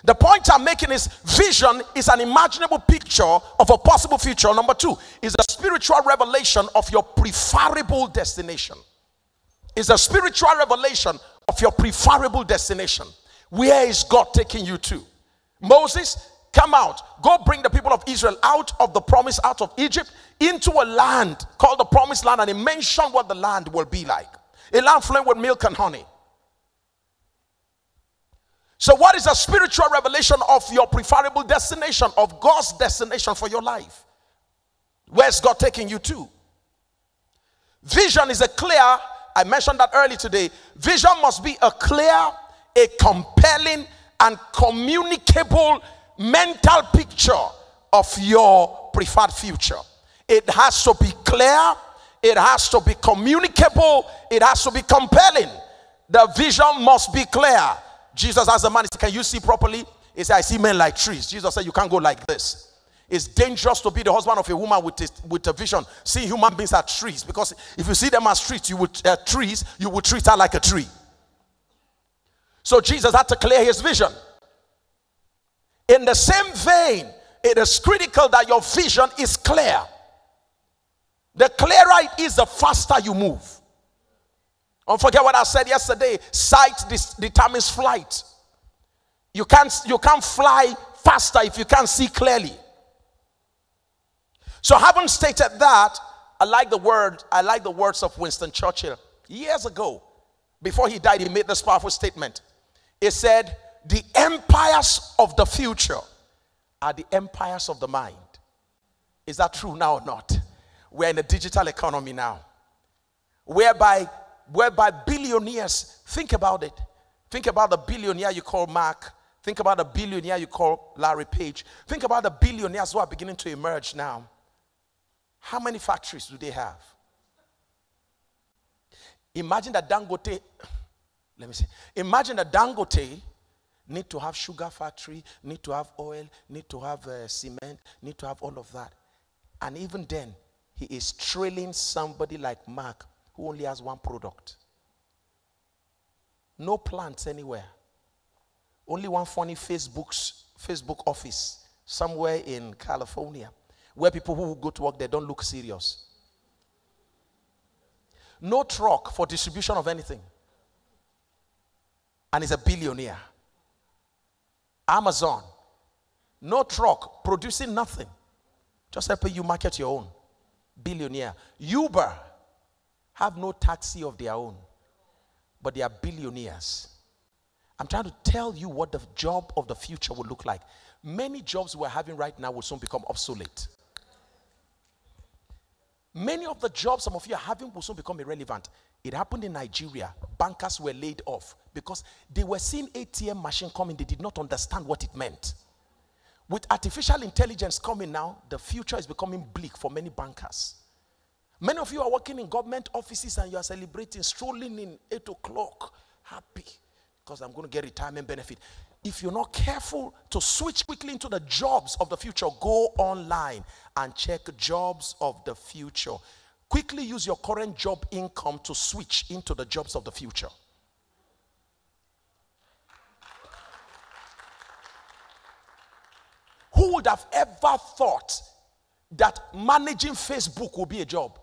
The point I'm making is vision is an imaginable picture of a possible future. Number two is a spiritual revelation of your preferable destination. It's a spiritual revelation of your preferable destination. Where is God taking you to? Moses, come out. Go bring the people of Israel out of the promise, out of Egypt, into a land called the promised land. And he mentioned what the land will be like. A land flowing with milk and honey. So what is a spiritual revelation of your preferable destination, of God's destination for your life? Where's God taking you to? Vision is a clear, I mentioned that earlier today, vision must be a clear, a compelling, and communicable mental picture of your preferred future. It has to be clear, it has to be communicable, it has to be compelling. The vision must be clear. Jesus asked the man, he said, can you see properly? He said, I see men like trees. Jesus said, you can't go like this. It's dangerous to be the husband of a woman with a vision, seeing human beings as trees. Because if you see them as trees, you would treat her like a tree. So Jesus had to clear his vision. In the same vein, it is critical that your vision is clear. The clearer it is, the faster you move. Don't forget what I said yesterday. Sight determines flight. You can't fly faster if you can't see clearly. So having stated that, I like the words of Winston Churchill. Years ago, before he died, he made this powerful statement. He said, the empires of the future are the empires of the mind. Is that true now or not? We're in a digital economy now, whereby billionaires, think about it. Think about the billionaire you call Mark. Think about the billionaire you call Larry Page. Think about the billionaires who are beginning to emerge now. How many factories do they have? Imagine that Dangote, imagine that Dangote need to have sugar factory, need to have oil, need to have cement, need to have all of that. And even then, he is trailing somebody like Mark, who only has one product. No plants anywhere. Only one funny Facebook office somewhere in California, where people who go to work, they don't look serious. No truck for distribution of anything. And he's a billionaire. Amazon, no truck, producing nothing. Just helping you market your own. Billionaire. Uber have no taxi of their own, but they are billionaires. I'm trying to tell you what the job of the future will look like. Many jobs we're having right now will soon become obsolete. Many of the jobs some of you are having will soon become irrelevant. It happened in Nigeria. Bankers were laid off because they were seeing ATM machine coming. They did not understand what it meant. With artificial intelligence coming now, the future is becoming bleak for many bankers. Many of you are working in government offices and you are celebrating, strolling in 8 o'clock, happy, because I'm going to get retirement benefit. If you're not careful to switch quickly into the jobs of the future, go online and check jobs of the future. Quickly use your current job income to switch into the jobs of the future. Who would have ever thought that managing Facebook would be a job?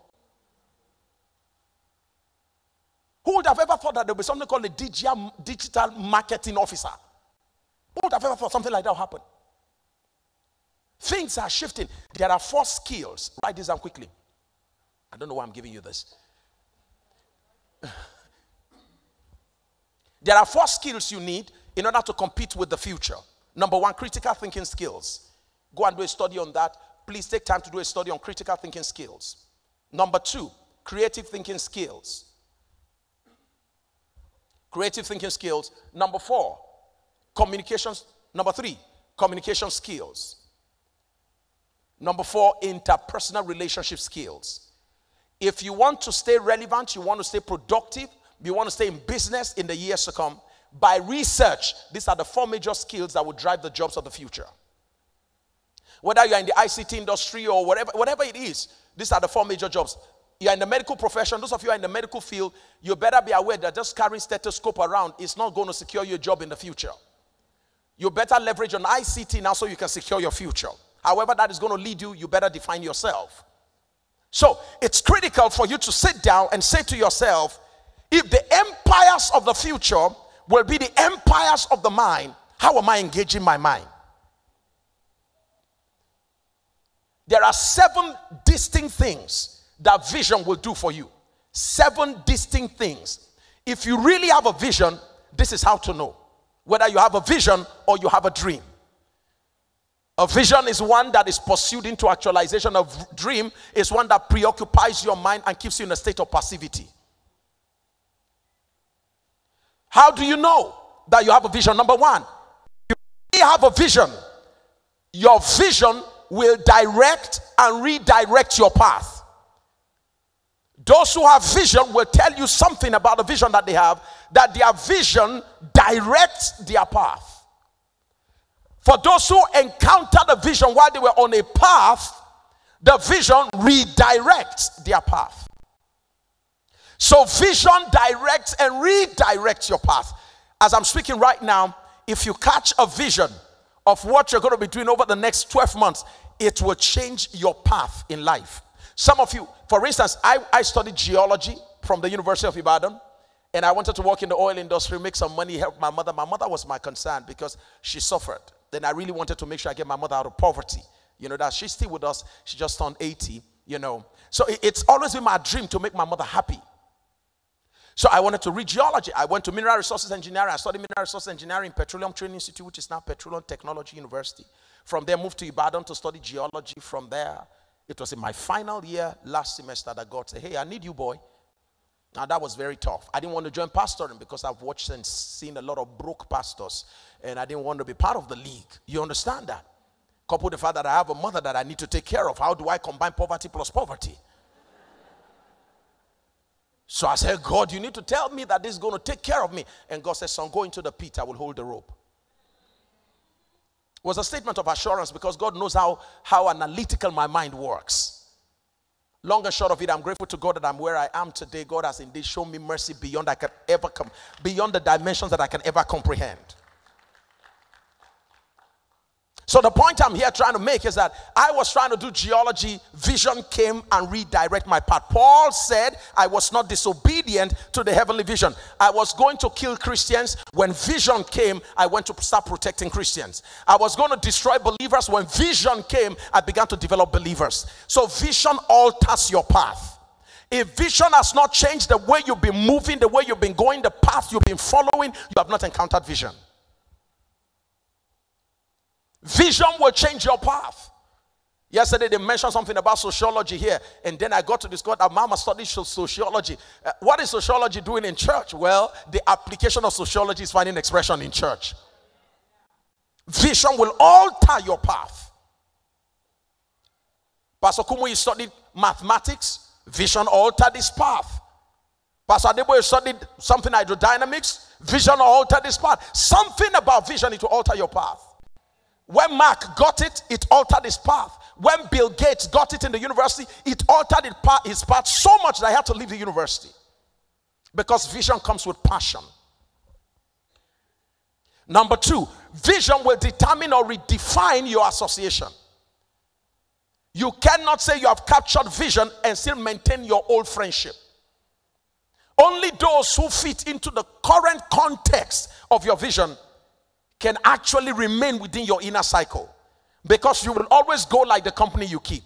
Who would have ever thought that there would be something called a digital marketing officer? Who would have ever thought something like that would happen? Things are shifting. There are 4 skills. Write this down quickly. I don't know why I'm giving you this. There are 4 skills you need in order to compete with the future. Number 1, critical thinking skills. Go and do a study on that. Please take time to do a study on critical thinking skills. Number 2, creative thinking skills. Creative thinking skills. Number 4, communications. Number 3, communication skills. Number 4, interpersonal relationship skills. If you want to stay relevant, you want to stay productive, you want to stay in business in the years to come, by research, these are the 4 major skills that will drive the jobs of the future. Whether you're in the ICT industry or whatever it is, these are the 4 major jobs. You're in the medical profession, those of you who are in the medical field, you better be aware that just carrying stethoscope around is not going to secure you a job in the future. You better leverage on ICT now so you can secure your future. However that is going to lead you, you better define yourself. So it's critical for you to sit down and say to yourself, if the empires of the future will be the empires of the mind, how am I engaging my mind? There are 7 distinct things that vision will do for you. 7 distinct things. If you really have a vision, this is how to know whether you have a vision or you have a dream. A vision is one that is pursued into actualization. A dream is one that preoccupies your mind and keeps you in a state of passivity. How do you know that you have a vision? Number 1, if you have a vision, your vision will direct and redirect your path. Those who have vision will tell you something about the vision that they have, that their vision directs their path. For those who encounter the vision while they were on a path, the vision redirects their path. So vision directs and redirects your path. As I'm speaking right now, if you catch a vision of what you're going to be doing over the next 12 months, it will change your path in life. Some of you, for instance, I studied geology from the University of Ibadan, and I wanted to work in the oil industry, make some money, help my mother. My mother was my concern because she suffered. Then I really wanted to make sure I get my mother out of poverty. You know, that she's still with us. She just turned 80, you know. So it's always been my dream to make my mother happy. So I wanted to read geology. I went to mineral resources engineering. I studied mineral resources engineering in Petroleum Training Institute, which is now Petroleum Technology University. From there, moved to Ibadan to study geology. From there, it was in my final year, last semester, that God said, hey, I need you, boy. Now, that was very tough. I didn't want to join pastoring because I've watched and seen a lot of broke pastors, and I didn't want to be part of the league. You understand that? Coupled with the fact that I have a mother that I need to take care of. How do I combine poverty plus poverty? So I said, God, you need to tell me that this is going to take care of me. And God said, son, go into the pit. I will hold the rope. It was a statement of assurance because God knows how analytical my mind works. Long and short of it, I'm grateful to God that I'm where I am today. God has indeed shown me mercy beyond beyond the dimensions that I can ever comprehend. So the point I'm here trying to make is that I was trying to do geology. Vision came and redirected my path. Paul said I was not disobedient to the heavenly vision. I was going to kill Christians. When vision came, I went to start protecting Christians. I was going to destroy believers. When vision came, I began to develop believers. So vision alters your path. If vision has not changed the way you've been moving, the way you've been going, the path you've been following, you have not encountered vision. Vision will change your path. Yesterday they mentioned something about sociology here, and then I got to discover that Mama studies sociology. What is sociology doing in church? Well, the application of sociology is finding expression in church. Vision will alter your path. Pastor Kumu studied mathematics. Vision altered his path. Pastor Adebo studied something hydrodynamics. Vision altered his path. Something about vision, it will alter your path. When Mark got it, it altered his path. When Bill Gates got it in the university, it altered his path so much that I had to leave the university. Because vision comes with passion. Number 2, vision will determine or redefine your association. You cannot say you have captured vision and still maintain your old friendship. Only those who fit into the current context of your vision can actually remain within your inner cycle, because you will always go like the company you keep.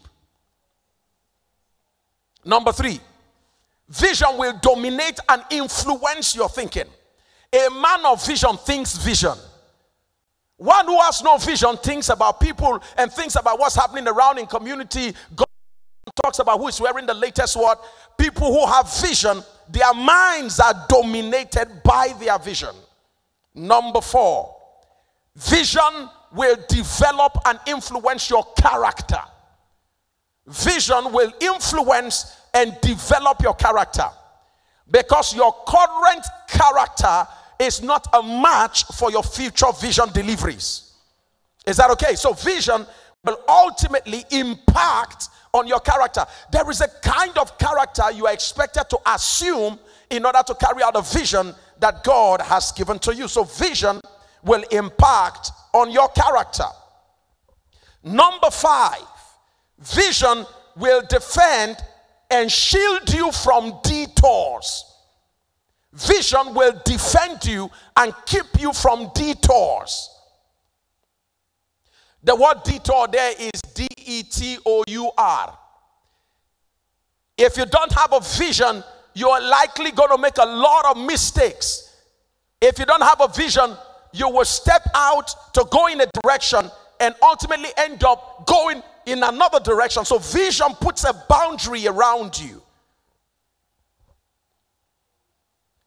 Number 3, vision will dominate and influence your thinking. A man of vision thinks vision. One who has no vision thinks about people and thinks about what's happening around in community. God talks about who is wearing the latest what. People who have vision, their minds are dominated by their vision. Number 4, vision will develop and influence your character. Vision will influence and develop your character, because your current character is not a match for your future vision deliveries. Is that okay? So vision will ultimately impact on your character. There is a kind of character you are expected to assume in order to carry out a vision that God has given to you. So vision will impact on your character. Number 5, vision will defend and shield you from detours. Vision will defend you and keep you from detours. The word detour there is D-E-T-O-U-R. If you don't have a vision, you are likely going to make a lot of mistakes. If you don't have a vision, you will step out to go in a direction and ultimately end up going in another direction. So vision puts a boundary around you.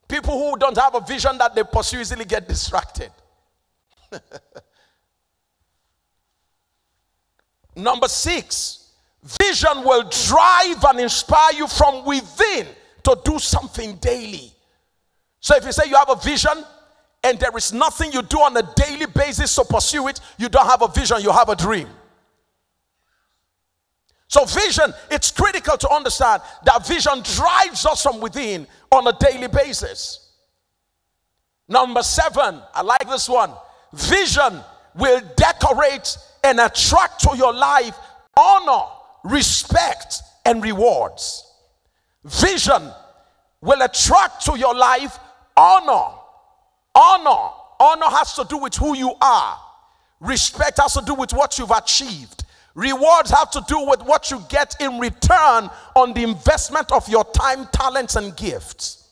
People who don't have a vision that they pursue easily get distracted. Number 6, vision will drive and inspire you from within to do something daily. So if you say you have a vision and there is nothing you do on a daily basis to pursue it, you don't have a vision, you have a dream. So vision, it's critical to understand that vision drives us from within on a daily basis. Number 7, I like this one. Vision will decorate and attract to your life honor, respect, and rewards. Vision will attract to your life honor. Honor has to do with who you are. Respect has to do with what you've achieved. Rewards have to do with what you get in return on the investment of your time, talents, and gifts.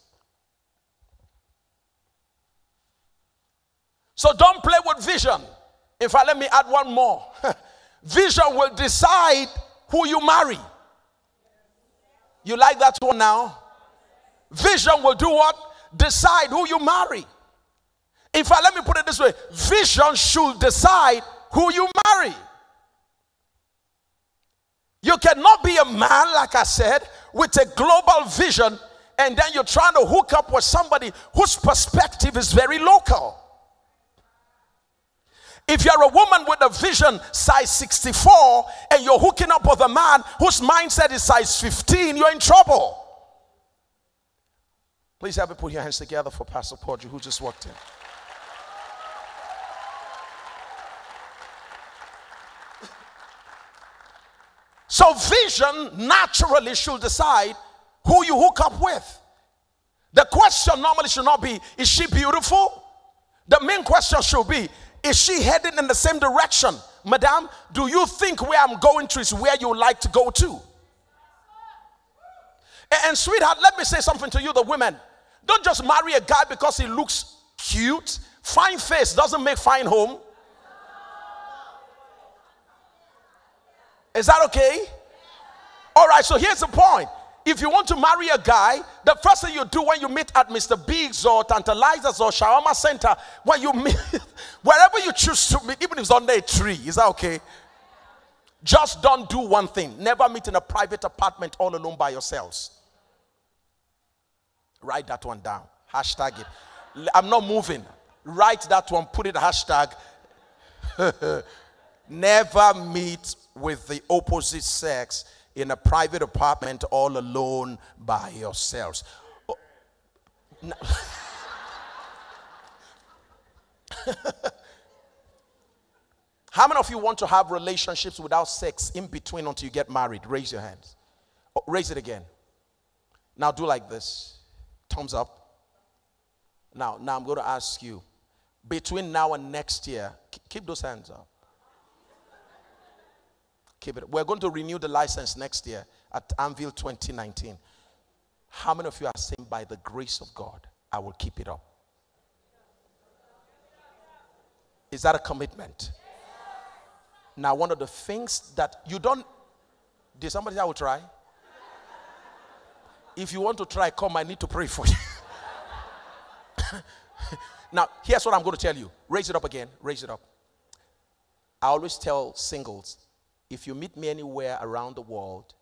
So don't play with vision. In fact, let me add one more. Vision will decide who you marry. You like that one now? Vision will do what? Decide who you marry. In fact, let me put it this way. Vision should decide who you marry. You cannot be a man, like I said, with a global vision, and then you're trying to hook up with somebody whose perspective is very local. If you're a woman with a vision size 64 and you're hooking up with a man whose mindset is size 15, you're in trouble. Please have me put your hands together for Pastor Porgy, who just walked in. So vision naturally should decide who you hook up with. The question normally should not be, is she beautiful? The main question should be, is she heading in the same direction? Madam, do you think where I'm going to is where you like to go to? And sweetheart, let me say something to you, the women. Don't just marry a guy because he looks cute. Fine face doesn't make fine home. Is that okay? All right, so here's the point. If you want to marry a guy, the first thing you do when you meet at Mr. Biggs or Tantalizers or Shawarma Center, when you meet, wherever you choose to meet, even if it's under a tree, is that okay? Just don't do one thing. Never meet in a private apartment all alone by yourselves. Write that one down. Hashtag it. I'm not moving. Write that one. Put it hashtag. Never meet with the opposite sex in a private apartment all alone by yourselves. Oh, no. How many of you want to have relationships without sex in between until you get married? Raise your hands. Oh, raise it again. Now do like this. Thumbs up. Now I'm going to ask you, between now and next year, keep those hands up. Keep it. We're going to renew the license next year at ANVIL 2019. How many of you are saying, by the grace of God, I will keep it up? Is that a commitment? Now, one of the things that you don't... Did somebody say I will try? If you want to try, come. I need to pray for you. Now, here's what I'm going to tell you. Raise it up again. Raise it up. I always tell singles, if you meet me anywhere around the world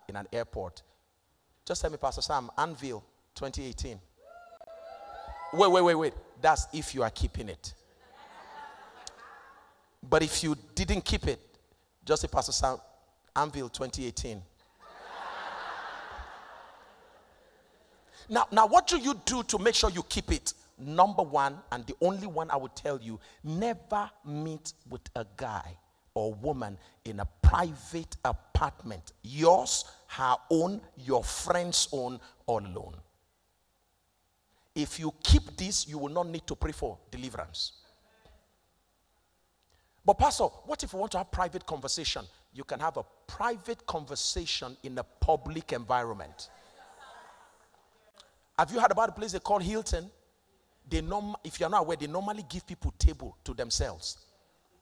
in an airport, just tell me, Pastor Sam, ANVIL 2018. Wait. That's if you are keeping it. But if you didn't keep it, just say, Pastor Sam, ANVIL 2018. Now, what do you do to make sure you keep it? number one, and the only one I would tell you, never meet with a guy or woman in a private apartment. Yours, her own, your friend's own, all alone. If you keep this, you will not need to pray for deliverance. But pastor, what if you want to have private conversation? You can have a private conversation in a public environment. Have you heard about a place they call Hilton? If you're not aware, they normally give people table to themselves.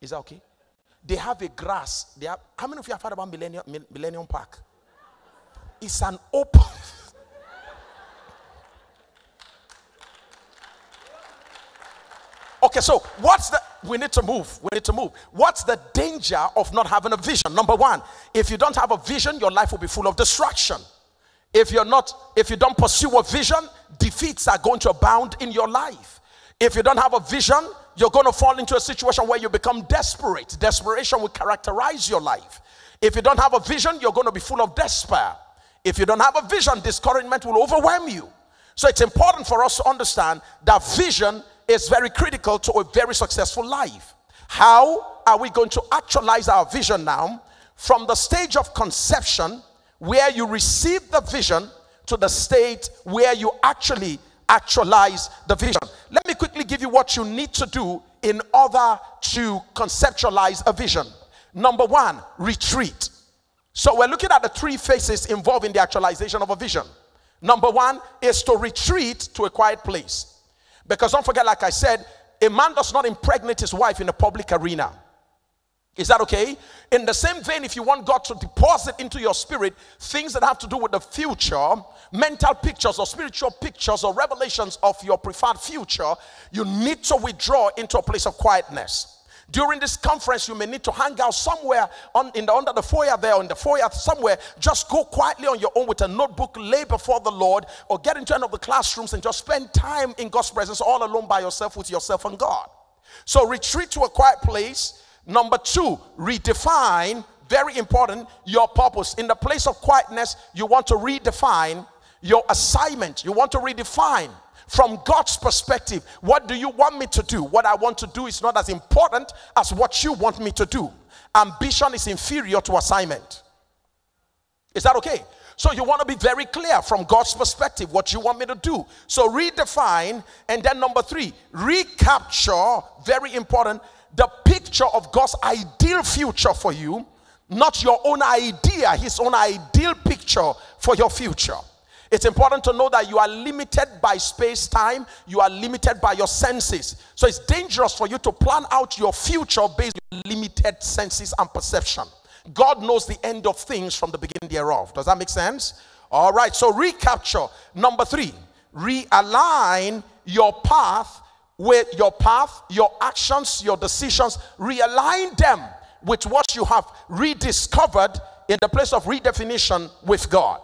Is that okay? They have a grass. How many of you have heard about Millennium Park? It's an open. Okay, so we need to move. What's the danger of not having a vision? Number one, if you don't have a vision, your life will be full of distraction. If you don't pursue a vision, defeats are going to abound in your life. If you don't have a vision, you're going to fall into a situation where you become desperate. Desperation will characterize your life. If you don't have a vision, you're going to be full of despair. If you don't have a vision, discouragement will overwhelm you. So it's important for us to understand that vision is very critical to a very successful life. How are we going to actualize our vision now? From the stage of conception, where you receive the vision, to the state where you actually actualize the vision. Let me quickly give you what you need to do in order to conceptualize a vision. Number one, retreat. So we're looking at the three phases involved in the actualization of a vision. Number one is to retreat to a quiet place. Because don't forget, like I said, a man does not impregnate his wife in a public arena. Is that okay? In the same vein, if you want God to deposit into your spirit things that have to do with the future, mental pictures or spiritual pictures or revelations of your preferred future, you need to withdraw into a place of quietness. During this conference, you may need to hang out somewhere under the foyer there, or in the foyer somewhere. Just go quietly on your own with a notebook, lay before the Lord, or get into one of the classrooms and just spend time in God's presence all alone by yourself with yourself and God. So retreat to a quiet place. Number two, redefine, very important, your purpose. In the place of quietness, you want to redefine your assignment. You want to redefine from God's perspective. What do you want me to do? What I want to do is not as important as what you want me to do. Ambition is inferior to assignment. Is that okay? So you want to be very clear from God's perspective what you want me to do. So redefine. And then number three, recapture, very important, the picture of God's ideal future for you, not your own idea, his own ideal picture for your future. It's important to know that you are limited by space-time. You are limited by your senses. So it's dangerous for you to plan out your future based on limited senses and perception. God knows the end of things from the beginning thereof. Does that make sense? All right, so recapture. Number three, realign your path with your actions, your decisions. Realign them with what you have rediscovered in the place of redefinition with God.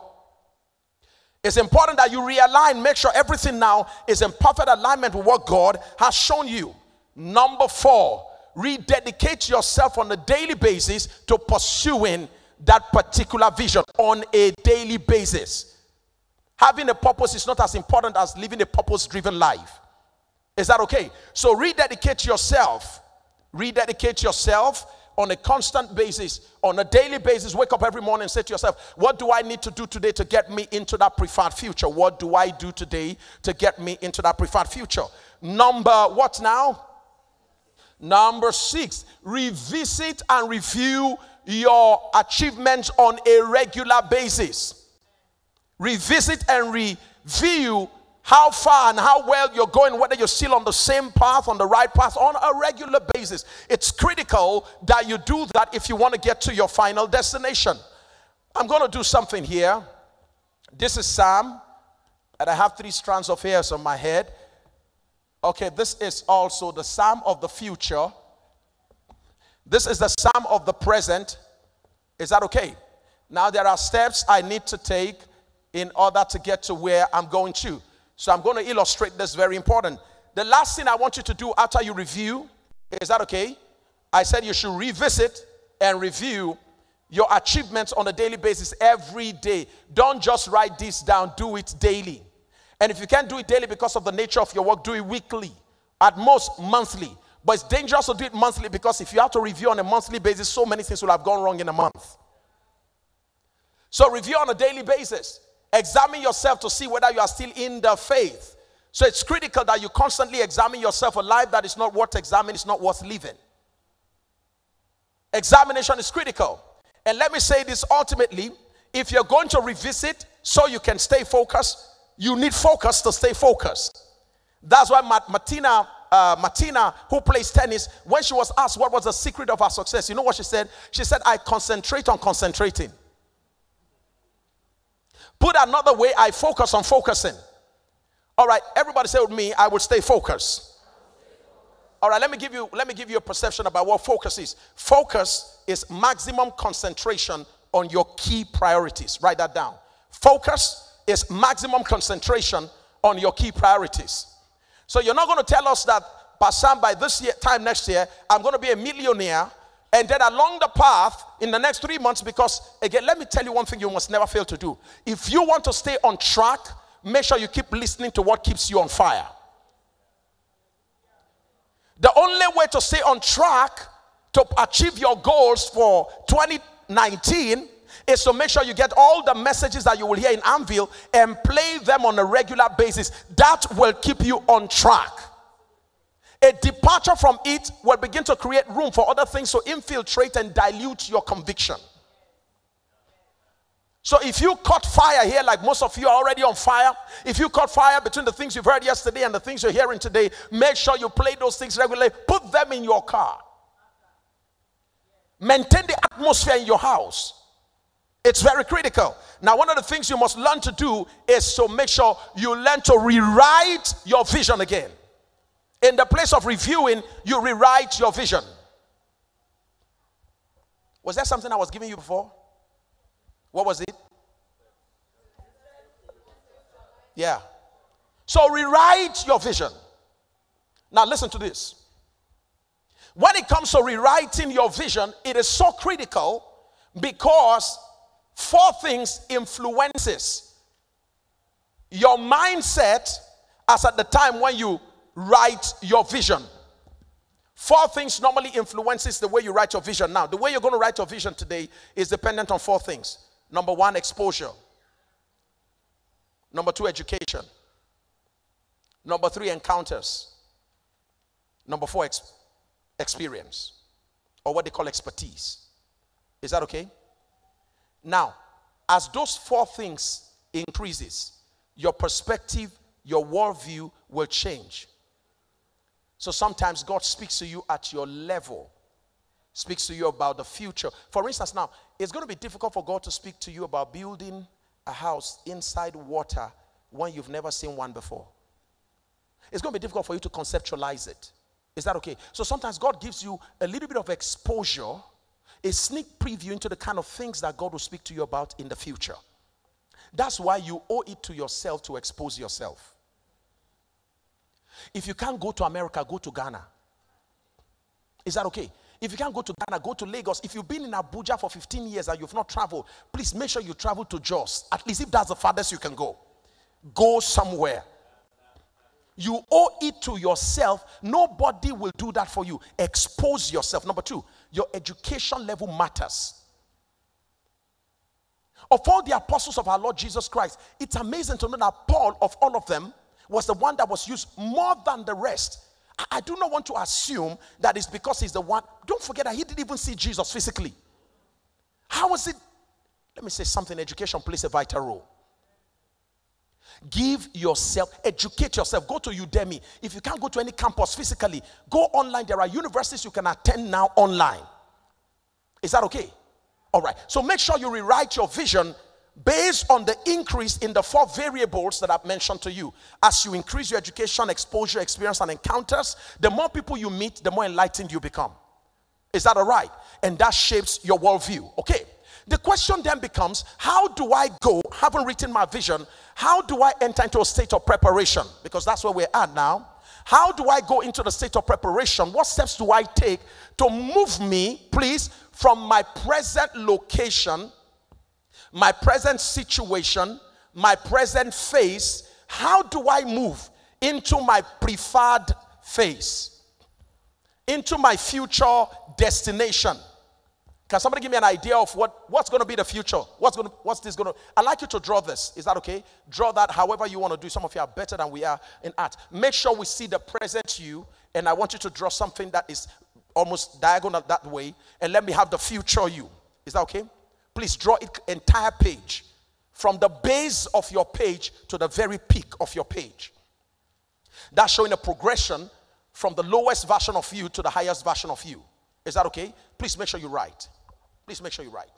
It's important that you realign, make sure everything now is in perfect alignment with what God has shown you. Number four, rededicate yourself on a daily basis to pursuing that particular vision on a daily basis. Having a purpose is not as important as living a purpose-driven life. Is that okay? So rededicate yourself. Rededicate yourself on a constant basis, on a daily basis. Wake up every morning and say to yourself, what do I need to do today to get me into that preferred future? What do I do today to get me into that preferred future? What now? Number six, revisit and review your achievements on a regular basis. Revisit and review how far and how well you're going, whether you're still on the same path, on the right path, on a regular basis. It's critical that you do that if you want to get to your final destination. I'm going to do something here. This is Sam, and I have 3 strands of hairs on my head. Okay, this is also the Sam of the future. This is the Sam of the present. Is that okay? Now there are steps I need to take in order to get to where I'm going to. So I'm going to illustrate this, very important. The last thing I want you to do after you review, is that okay? I said you should revisit and review your achievements on a daily basis every day. Don't just write this down, do it daily. And if you can't do it daily because of the nature of your work, do it weekly, at most monthly. But it's dangerous to do it monthly, because if you have to review on a monthly basis, so many things will have gone wrong in a month. So review on a daily basis. Examine yourself to see whether you are still in the faith. So it's critical that you constantly examine yourself. A life that is not worth examining is not worth living. Examination is critical. And let me say this ultimately, if you're going to revisit so you can stay focused, you need focus to stay focused. That's why Martina, who plays tennis, when she was asked what was the secret of her success, you know what she said? She said, I concentrate on concentrating. Put another way, I focus on focusing. All right, everybody say with me, I will stay focused. All right, let me give you a perception about what focus is. Focus is maximum concentration on your key priorities. Write that down. Focus is maximum concentration on your key priorities. So you're not going to tell us that, Pastor, by this year, time next year, I'm going to be a millionaire, and then along the path in the next 3 months, because again, let me tell you one thing you must never fail to do. If you want to stay on track, make sure you keep listening to what keeps you on fire. The only way to stay on track to achieve your goals for 2019 is to make sure you get all the messages that you will hear in ANVIL and play them on a regular basis. That will keep you on track. A departure from it will begin to create room for other things to infiltrate and dilute your conviction. So if you caught fire here, like most of you are already on fire, if you caught fire between the things you've heard yesterday and the things you're hearing today, make sure you play those things regularly. Put them in your car. Maintain the atmosphere in your house. It's very critical. Now, one of the things you must learn to do is to make sure you learn to rewrite your vision again. In the place of reviewing, you rewrite your vision. Was there something I was giving you before? What was it? Yeah. So rewrite your vision. Now listen to this. When it comes to rewriting your vision, it is so critical because 4 things influences your mindset as at the time when you write your vision. 4 things normally influences the way you write your vision. Now, the way you're going to write your vision today is dependent on 4 things. Number 1, exposure. Number 2, education. Number 3, encounters. Number 4, experience, or what they call expertise. Is that okay? Now, as those 4 things increases, your perspective, your worldview will change. So sometimes God speaks to you at your level, speaks to you about the future. For instance, now, it's going to be difficult for God to speak to you about building a house inside water when you've never seen one before. It's going to be difficult for you to conceptualize it. Is that okay? So sometimes God gives you a little bit of exposure, a sneak preview into the kind of things that God will speak to you about in the future. That's why you owe it to yourself to expose yourself. If you can't go to America, go to Ghana. Is that okay? If you can't go to Ghana, go to Lagos. If you've been in Abuja for 15 years and you've not traveled, please make sure you travel to Jos. At least if that's the farthest you can go. Go somewhere. You owe it to yourself. Nobody will do that for you. Expose yourself. Number 2, your education level matters. Of all the apostles of our Lord Jesus Christ, it's amazing to know that Paul, of all of them, was the one that was used more than the rest. I do not want to assume that it's because he's the one. Don't forget that he didn't even see Jesus physically. How was it? Let me say something. Education plays a vital role. Give yourself, educate yourself. Go to Udemy. If you can't go to any campus physically, go online. There are universities you can attend now online. Is that okay? All right. So make sure you rewrite your vision based on the increase in the 4 variables that I've mentioned to you. As you increase your education, exposure, experience, and encounters, the more people you meet, the more enlightened you become. Is that all right? And that shapes your worldview. Okay. The question then becomes, how do I go, having written my vision, how do I enter into a state of preparation? Because that's where we're at now. How do I go into the state of preparation? What steps do I take to move me, please, from my present location, my present situation, my present phase? how do I move into my preferred phase, into my future destination? Can somebody give me an idea of what's going to be the future? What's this going to? I'd like you to draw this. Is that okay? Draw that however you want to do. Some of you are better than we are in art. Make sure we see the present you, and I want you to draw something that is almost diagonal that way, and let me have the future you. Is that okay? Please draw it entire page, from the base of your page to the very peak of your page. That's showing a progression from the lowest version of you to the highest version of you. Is that okay? Please make sure you write. Please make sure you write.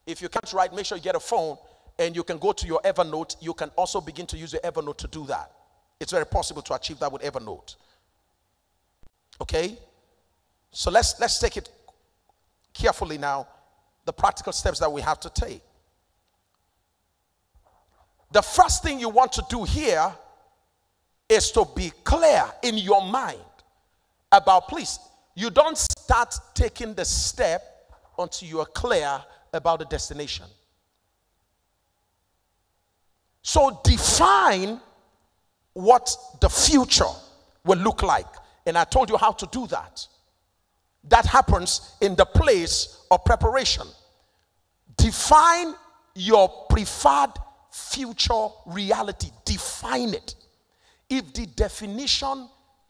If you can't write, make sure you get a phone and you can go to your Evernote. You can also begin to use your Evernote to do that. It's very possible to achieve that with Evernote. Okay? So let's take it carefully now, the practical steps that we have to take. The first thing you want to do here is to be clear in your mind about, please, you don't start taking the step until you are clear about the destination. So define what the future will look like. And I told you how to do that. That happens in the place of preparation. Define your preferred future reality. Define it. If the definition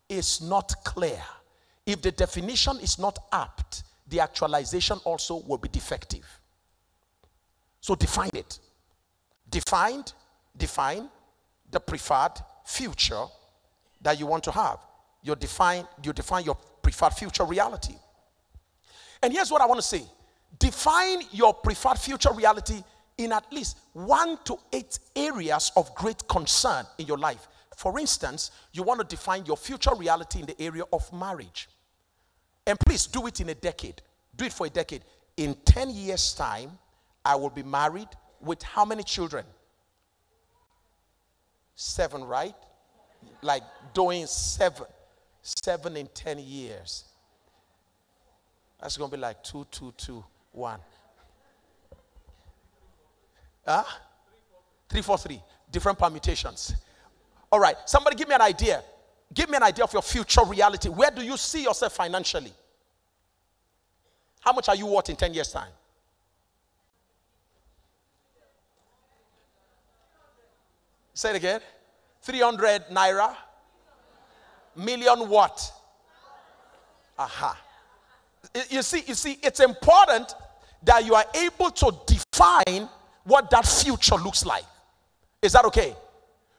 is not clear, if the definition is not apt, the actualization also will be defective. So define it. Define the preferred future that you want to have. You define your preferred future reality. And here's what I want to say. Define your preferred future reality in at least 1 to 8 areas of great concern in your life. For instance, you want to define your future reality in the area of marriage. And please do it in a decade. Do it for a decade. In 10 years' time, I will be married with how many children? 7, right? Like doing 7 in 10 years. That's going to be like 2, 2, 2, 1. 3, 4, 3. Different permutations. All right. Somebody give me an idea. Give me an idea of your future reality. Where do you see yourself financially? How much are you worth in 10 years' time? Say it again. 300 naira. Million what? Aha. You see, it's important that you are able to define what that future looks like. Is that okay?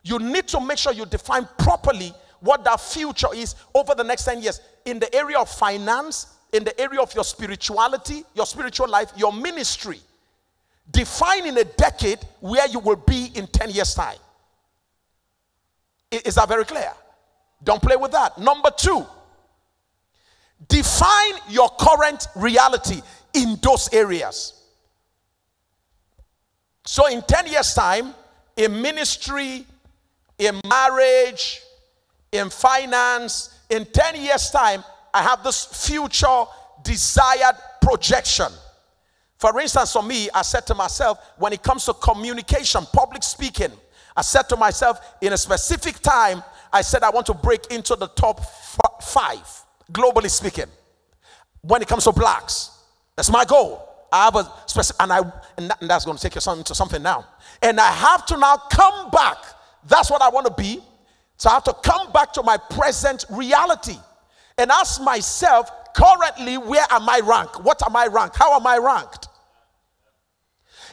You need to make sure you define properly what that future is over the next 10 years. In the area of finance, in the area of your spirituality, your spiritual life, your ministry. Define in a decade where you will be in 10 years' time. Is that very clear? Don't play with that. Number 2, define your current reality in those areas. So in 10 years' time, in ministry, in marriage, in finance, in 10 years' time, I have this future desired projection. For instance, for me, I said to myself, when it comes to communication, public speaking, I said to myself, in a specific time, I said I want to break into the top 5, globally speaking. When it comes to blacks, that's my goal. I have a specific, and that's going to take you to something now. And I have to now come back. That's what I want to be. So I have to come back to my present reality and ask myself, currently, where am I ranked? What am I ranked? How am I ranked?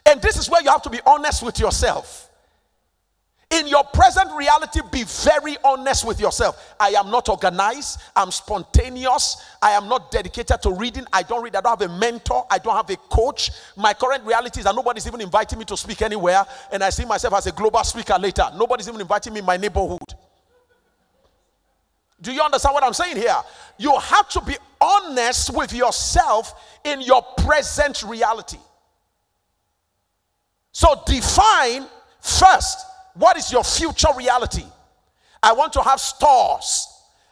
And this is where you have to be honest with yourself. In your present reality, be very honest with yourself. I am not organized. I'm spontaneous. I am not dedicated to reading. I don't read. I don't have a mentor. I don't have a coach. My current reality is that nobody's even inviting me to speak anywhere. And I see myself as a global speaker later. Nobody's even inviting me in my neighborhood. Do you understand what I'm saying here? You have to be honest with yourself in your present reality. So define first, what is your future reality? I want to have stores.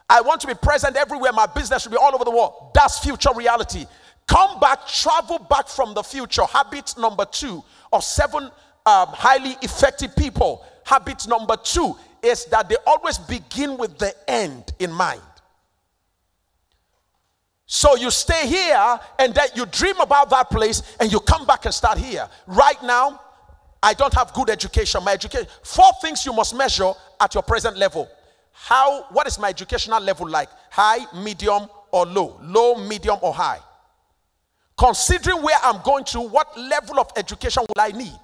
I want to be present everywhere. My business should be all over the world. That's future reality. Come back, travel back from the future. Habit number 2 of 7 highly effective people. Habit number 2 is that they always begin with the end in mind. So you stay here and then you dream about that place and you come back and start here. Right now, I don't have good education. My education, 4 things you must measure at your present level. What is my educational level like? High, medium, or low? Low, medium, or high? Considering where I'm going to, what level of education will I need?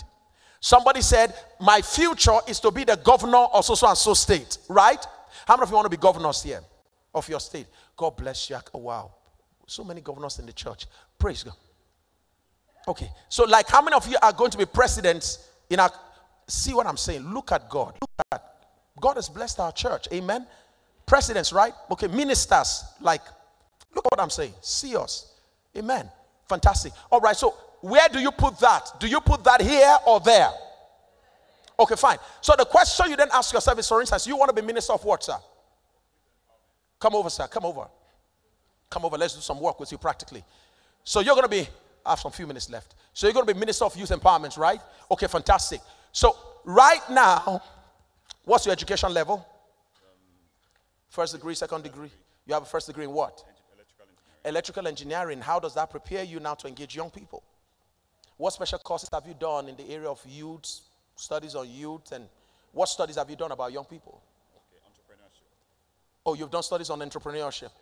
Somebody said, my future is to be the governor of so and so state, right? How many of you want to be governors here of your state? God bless you. Oh, wow. So many governors in the church. Praise God. Okay. So like how many of you are going to be presidents in our, see what I'm saying? Look at God. Look at God has blessed our church. Amen. Presidents, right? Okay. Ministers, like, look at what I'm saying. See us. Amen. Fantastic. All right. So where do you put that? Do you put that here or there? Okay, fine. So the question you then ask yourself is, for instance, you want to be minister of what, sir? Come over, sir. Come over. Come over. Let's do some work with you practically. So you're going to be, I have some few minutes left. So you're going to be minister of youth empowerment, right? Okay, fantastic. So right now, what's your education level? First degree, second degree? You have a first degree in what? Electrical engineering. How does that prepare you now to engage young people? What special courses have you done in the area of youth, studies on youth, and what studies have you done about young people? Okay, entrepreneurship. Oh, you've done studies on entrepreneurship. Yes.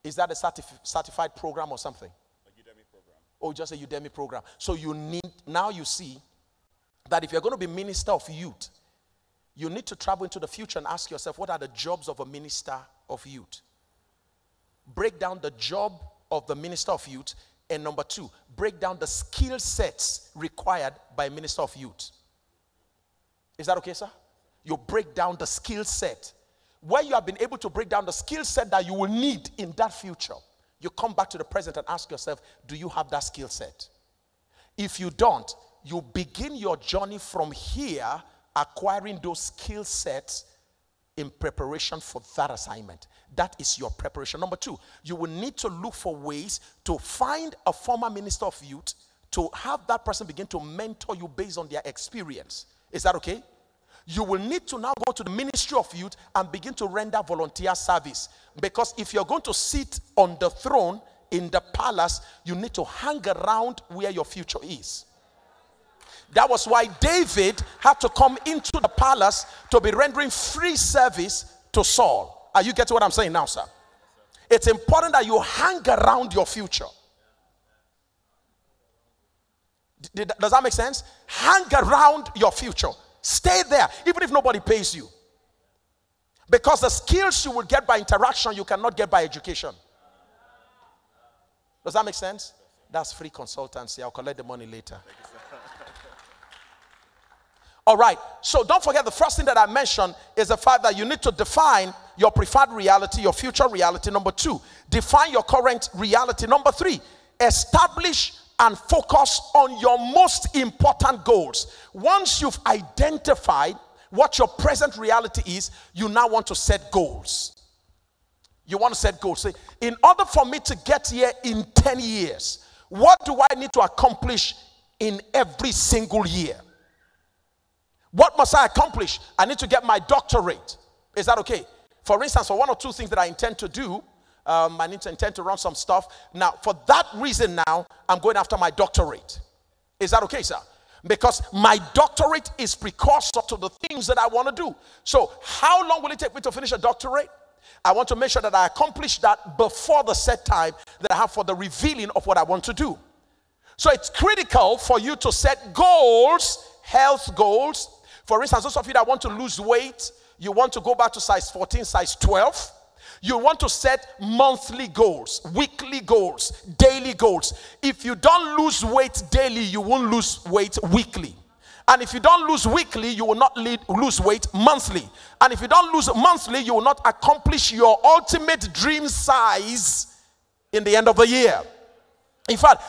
Is that a certified program or something? A Udemy program. Oh, just a Udemy program. So you need, now you see that if you're going to be minister of youth, you need to travel into the future and ask yourself, what are the jobs of a minister of youth? Break down the job of the minister of youth. And number 2, break down the skill sets required by a minister of youth. Is that okay, sir? You break down the skill set. When you have been able to break down the skill set that you will need in that future, you come back to the present and ask yourself, do you have that skill set? If you don't, you begin your journey from here acquiring those skill sets in preparation for that assignment. That is your preparation. Number 2, you will need to look for ways to find a former minister of youth to have that person begin to mentor you based on their experience. Is that okay? You will need to now go to the ministry of youth and begin to render volunteer service. Because if you're going to sit on the throne in the palace, you need to hang around where your future is. That was why David had to come into the palace to be rendering free service to Saul. Are you getting what I'm saying now, sir? It's important that you hang around your future. Does that make sense? Hang around your future. Stay there, even if nobody pays you. Because the skills you will get by interaction, you cannot get by education. Does that make sense? That's free consultancy. I'll collect the money later. All right. So don't forget, the first thing that I mentioned is the fact that you need to define your preferred reality, your future reality. Number 2, define your current reality. Number 3, establish and focus on your most important goals. Once you've identified what your present reality is, you now want to set goals. You want to set goals. Say, in order for me to get here in 10 years, what do I need to accomplish in every single year? What must I accomplish? I need to get my doctorate. Is that okay? For instance, for 1 or 2 things that I intend to do, I need to intend to run some stuff. Now, for that reason now, I'm going after my doctorate. Is that okay, sir? Because my doctorate is precursor to the things that I want to do. So, how long will it take me to finish a doctorate? I want to make sure that I accomplish that before the set time that I have for the revealing of what I want to do. So, it's critical for you to set goals, health goals. For instance, those of you that want to lose weight, you want to go back to size 14, size 12. You want to set monthly goals, weekly goals, daily goals. If you don't lose weight daily, you won't lose weight weekly. And if you don't lose weekly, you will not lose weight monthly. And if you don't lose monthly, you will not accomplish your ultimate dream size in the end of the year. In fact,